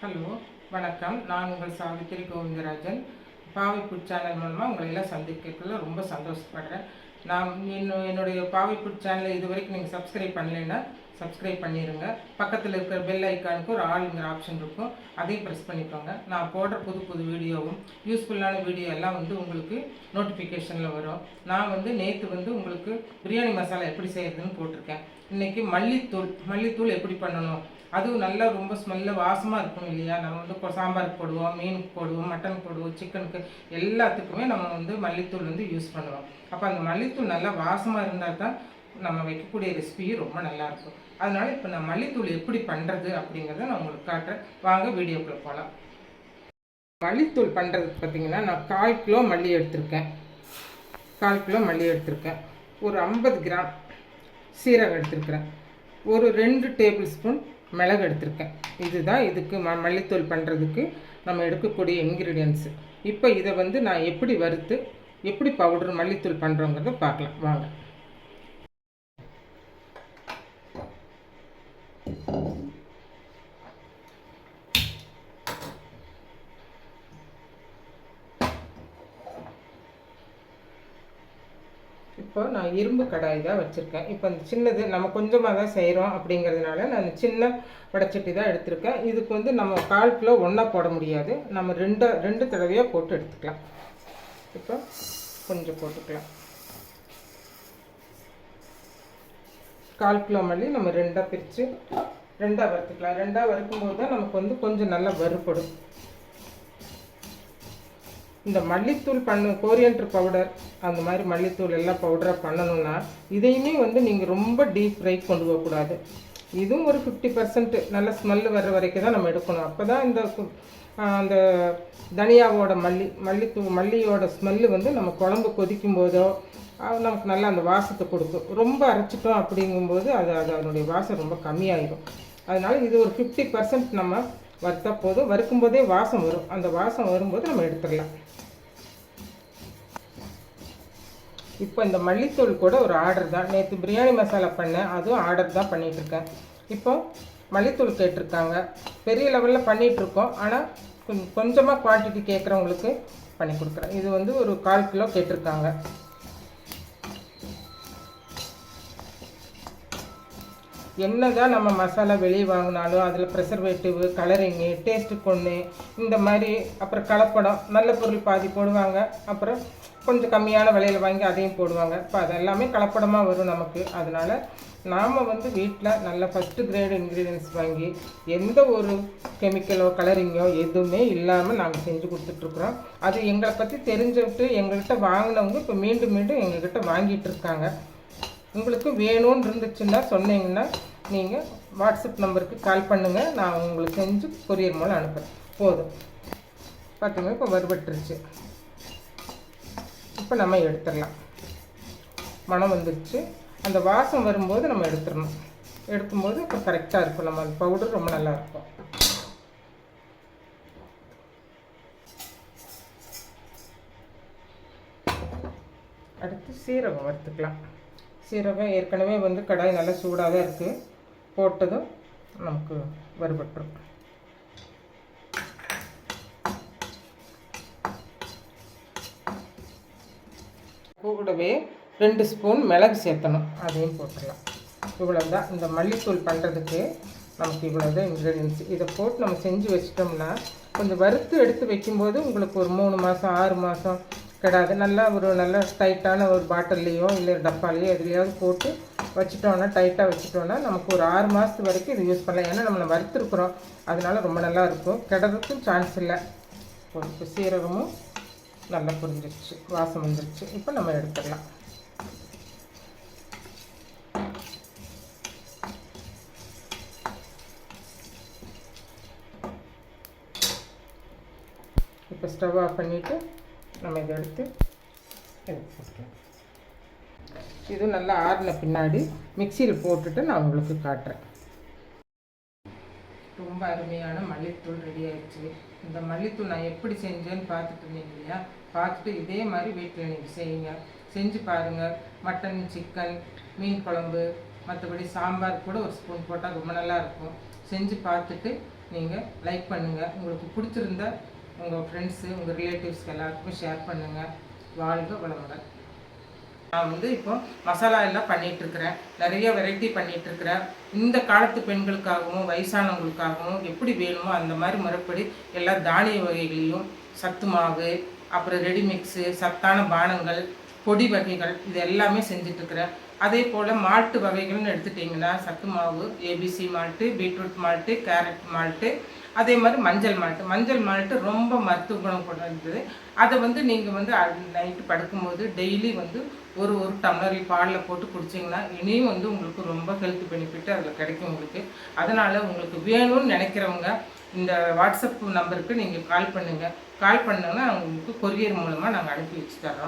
Hello, வணக்கம். நான் உங்கள் சாவித்திரி கோவிந்தராஜன். பாவைப்புட் சேனல் மூலமாக உங்களை எல்லாம் சந்திக்கிறதுல ரொம்ப சந்தோஷப்படுறேன். நான் என்னுடைய பாவைப்புட் சேனலை இது வரைக்கும் நீங்கள் சப்ஸ்கிரைப் பண்ணலைன்னா சப்ஸ்கிரைப் பண்ணிடுங்க. பக்கத்தில் இருக்கிற பெல் ஐக்கானுக்கு ஒரு ஆளுங்கிற ஆப்ஷன் இருக்கும், அதையும் ப்ரெஸ் பண்ணிக்கோங்க. நான் போடுற புது புது வீடியோவும் யூஸ்ஃபுல்லான வீடியோ எல்லாம் உங்களுக்கு நோட்டிஃபிகேஷனில் வரும். நான் நேற்று உங்களுக்கு பிரியாணி மசாலா எப்படி செய்கிறதுன்னு போட்டிருக்கேன். இன்றைக்கி மல்லித்தூள் எப்படி பண்ணணும், அதுவும் நல்லா ரொம்ப ஸ்மெல்ல வாசமாக இருக்கும் இல்லையா. நம்ம சாம்பாருக்கு போடுவோம், மீனுக்கு போடுவோம், மட்டனுக்கு போடுவோம், சிக்கனுக்கு எல்லாத்துக்குமே நம்ம மல்லித்தூள் யூஸ் பண்ணுவோம். அப்போ அந்த மல்லித்தூள் நல்லா வாசமாக இருந்தால் தான் நம்ம வைக்கக்கூடிய ரெசிபியும் ரொம்ப நல்லாயிருக்கும். அதனால் இப்போ நான் மல்லித்தூள் எப்படி பண்ணுறது அப்படிங்கிறத நான் உங்களுக்கு காட்டுறேன். வாங்க வீடியோக்குள்ளே போகலாம். மல்லித்தூள் பண்ணுறதுக்கு பார்த்திங்கன்னா நான் 1/4 கிலோ மல்லி எடுத்திருக்கேன். 1/4 கிலோ மல்லி எடுத்திருக்கேன். ஒரு 50 கிராம் சீரகம் எடுத்துருக்கிறேன். ஒரு 2 டேபிள் ஸ்பூன் மிளகு எடுத்திருக்கேன். இதுதான் இதுக்கு மல்லித்தூள் பண்ணுறதுக்கு நம்ம எடுக்கக்கூடிய இன்க்ரீடியன்ஸு. இப்போ இதை நான் எப்படி வறுத்து எப்படி பவுடர் மல்லித்தூள் பண்ணுறோங்கிறத பார்க்கலாம் வாங்க. இப்போ நான் இரும்பு கடாய் தான் வச்சுருக்கேன். இப்போ அந்த சின்னது நம்ம கொஞ்சமாக தான் செய்கிறோம் அப்படிங்கிறதுனால நான் சின்ன வடைச்சட்டி தான் எடுத்திருக்கேன். இதுக்கு நம்ம 1/4 கிலோ ஒன்றா போட முடியாது, நம்ம ரெண்டு தடவையாக போட்டு எடுத்துக்கலாம். இப்போ கொஞ்சம் போட்டுக்கலாம். 1/4 கிலோ மல்லி நம்ம 2ஆக பிரித்து 2ஆக வறுத்துக்கலாம். 2ஆக வறுக்கும்போது தான் நமக்கு கொஞ்சம் நல்லா வறுப்படும். இந்த மல்லித்தூள் கோரியண்டர் பவுடர் அந்த மாதிரி மல்லித்தூள் எல்லாம் பவுடராக பண்ணணும்னா இதையுமே நீங்கள் ரொம்ப டீப் ஃப்ரை கொண்டு போகக்கூடாது. இதுவும் ஒரு 50% நல்ல ஸ்மெல்லு வர்ற வரைக்கும் தான் நம்ம எடுக்கணும். அப்போ தான் அந்த தனியாவோட மல்லியோட ஸ்மெல்லு நம்ம குழம்பு கொதிக்கும் போதோ நமக்கு நல்லா அந்த வாசத்தை கொடுக்கும். ரொம்ப அரைச்சிட்டோம் அப்படிங்கும்போது அதனுடைய வாசம் ரொம்ப கம்மியாயிடும். அதனால் இது ஒரு 50% நம்ம வறுத்தா போதும். வறுக்கும்போதே வாசம் வரும். அந்த வாசம் வரும்போது நம்ம எடுத்துடலாம். இப்போ இந்த மல்லித்தூள் கூட ஒரு ஆர்டர் தான். நேற்று பிரியாணி மசாலா பண்ணேன், அதுவும் ஆர்டர் தான் பண்ணிகிட்ருக்கேன். இப்போ மல்லித்தூள் கேட்டிருக்காங்க, பெரிய லெவலில் பண்ணிகிட்ருக்கோம். ஆனால் கொஞ்சமாக குவான்டிட்டி கேட்குறவங்களுக்கு பண்ணி கொடுக்குறேன். இது ஒரு 1/4 கிலோ கேட்டிருக்காங்க. என்ன தான் நம்ம மசாலா வெளியே வாங்கினாலும் அதில் ப்ரெசர்வேட்டிவ், கலரிங்கு, டேஸ்ட்டு கொன்று இந்த மாதிரி அப்புறம் கலப்படம், நல்ல பொருள் பாதி போடுவாங்க, அப்புறம் கொஞ்சம் கம்மியான விலையில் வாங்கி அதையும் போடுவாங்க. இப்போ அதெல்லாமே கலப்படமாக வரும் நமக்கு. அதனால் நாம் வீட்டில் நல்ல ஃபஸ்ட்டு கிரேடு இன்க்ரீடியன்ஸ் வாங்கி எந்த ஒரு கெமிக்கலோ கலரிங்கோ எதுவுமே இல்லாமல் நாங்கள் செஞ்சு கொடுத்துட்ருக்குறோம். அது எங்களை பற்றி தெரிஞ்சுக்கிட்டு எங்கள்கிட்ட வாங்கினவங்க இப்போ மீண்டும் மீண்டும் எங்கள்கிட்ட வாங்கிட்டு இருக்காங்க. உங்களுக்கு வேணும்னு இருந்துச்சுன்னா சொன்னீங்கன்னா நீங்கள் வாட்ஸ்அப் நம்பருக்கு கால் பண்ணுங்கள், நான் உங்களுக்கு செஞ்சு கொரியர் மூலம் அனுப்புகிறேன். போதும் பார்த்திங்கன்னா இப்போ வறுபட்டுருச்சு. இப்போ நம்ம எடுத்துடலாம். மணம் வந்துடுச்சு. அந்த வாசம் வரும்போது நம்ம எடுத்துடணும். எடுக்கும்போது இப்போ கரெக்டாக இருக்கும். நம்ம பவுடர் ரொம்ப நல்லாயிருக்கும். அடுத்து சீரகம் வறுத்துக்கலாம். சீரகம் ஏற்கனவே கடாய் நல்லா சூடாக தான் இருக்குது. போட்டதும் நமக்கு வறுபட்டுரும். கூடவே 2 ஸ்பூன் மிளகு சேர்த்தணும், அதையும் போட்டுடலாம். இவ்வளோ தான் இந்த மல்லித்தூள் பண்ணுறதுக்கு நமக்கு இவ்வளோ தான் இன்க்ரீடியன்ஸ். இதை போட்டு நம்ம செஞ்சு வச்சிட்டோம்னா கொஞ்சம் வறுத்து எடுத்து வைக்கும்போது உங்களுக்கு ஒரு 3 மாதம் 6 மாதம் கிடாது. நல்லா நல்ல டைட்டான ஒரு பாட்டில்லையோ இல்லை டப்பாலையோ எதுலையாவது போட்டு வச்சுட்டோன்னா, டைட்டாக வச்சுட்டோன்னா நமக்கு ஒரு 6 மாதத்து வரைக்கும் இது யூஸ் பண்ணலாம். ஏன்னா நம்ம வறுத்துருக்குறோம், அதனால ரொம்ப நல்லா இருக்கும். கிடறதுக்கும் சான்ஸ் இல்லை. இப்போ சீரகமும் நல்லா புரிஞ்சிருச்சு, வாசம் வந்துருச்சு. இப்போ நம்ம எடுத்துடலாம். இப்போ ஸ்டவ் ஆஃப் பண்ணிவிட்டு நம்ம இதை எடுத்து போட்டுக்கலாம். இது நல்லா ஆறின பின்னாடி மிக்சியில் போட்டுட்டு நான் உங்களுக்கு காட்டுறேன். ரொம்ப அருமையான மல்லித்தூள் ரெடி ஆயிடுச்சு. இந்த மல்லித்தூள் நான் எப்படி செஞ்சேன்னு பார்த்துட்டு இருந்தீங்க இல்லையா, பார்த்துட்டு இதே மாதிரி வீட்டில் நீங்கள் செய்யுங்க, செஞ்சு பாருங்கள். மட்டன், சிக்கன், மீன் குழம்பு, மற்றபடி சாம்பார் கூட ஒரு ஸ்பூன் போட்டால் ரொம்ப நல்லாயிருக்கும். செஞ்சு பார்த்துட்டு நீங்கள் லைக் பண்ணுங்கள். உங்களுக்கு பிடிச்சிருந்தா உங்கள் ஃப்ரெண்ட்ஸு, உங்கள் ரிலேட்டிவ்ஸ்க்கு எல்லாருக்குமே ஷேர் பண்ணுங்கள். வாழ்க வளமுடன். நான் இப்போ மசாலா எல்லாம் பண்ணிகிட்ருக்கிறேன். நிறைய வெரைட்டி பண்ணிகிட்ருக்கிறேன். இந்த காலத்து பெண்களுக்காகவும் வயசானவங்களுக்காகவும் எப்படி வேணுமோ அந்த மாதிரி முறைப்படி எல்லா தானிய வகைகளையும், சத்து மாவு, அப்புறம் ரெடிமிக்ஸு, சத்தான பானங்கள், பொடி வகைகள் இது எல்லாமே செஞ்சிட்ருக்கிறேன். அதே போல் மால்ட்டு வகைகள்னு எடுத்துட்டிங்கன்னா சத்து மாவு, ABC malt, beetroot malt, carrot malt, அதே மாதிரி மஞ்சள் மால்ட்டு ரொம்ப மருத்துவ குணம் கொண்டது. அதை நீங்கள் நைட்டு படுக்கும்போது டெய்லி ஒரு டம்ளர் பாலில் போட்டு குடிச்சிங்கன்னா இனியும் உங்களுக்கு ரொம்ப ஹெல்த் பெனிஃபிட் அதில் கிடைக்கும் உங்களுக்கு. அதனால் உங்களுக்கு வேணும்னு நினைக்கிறவங்க இந்த வாட்ஸ்அப் நம்பருக்கு நீங்கள் கால் பண்ணுங்கள். கால் பண்ணுங்கன்னா உங்களுக்கு கொரியர் மூலமாக நாங்கள் அனுப்பி வச்சு தர்றோம்.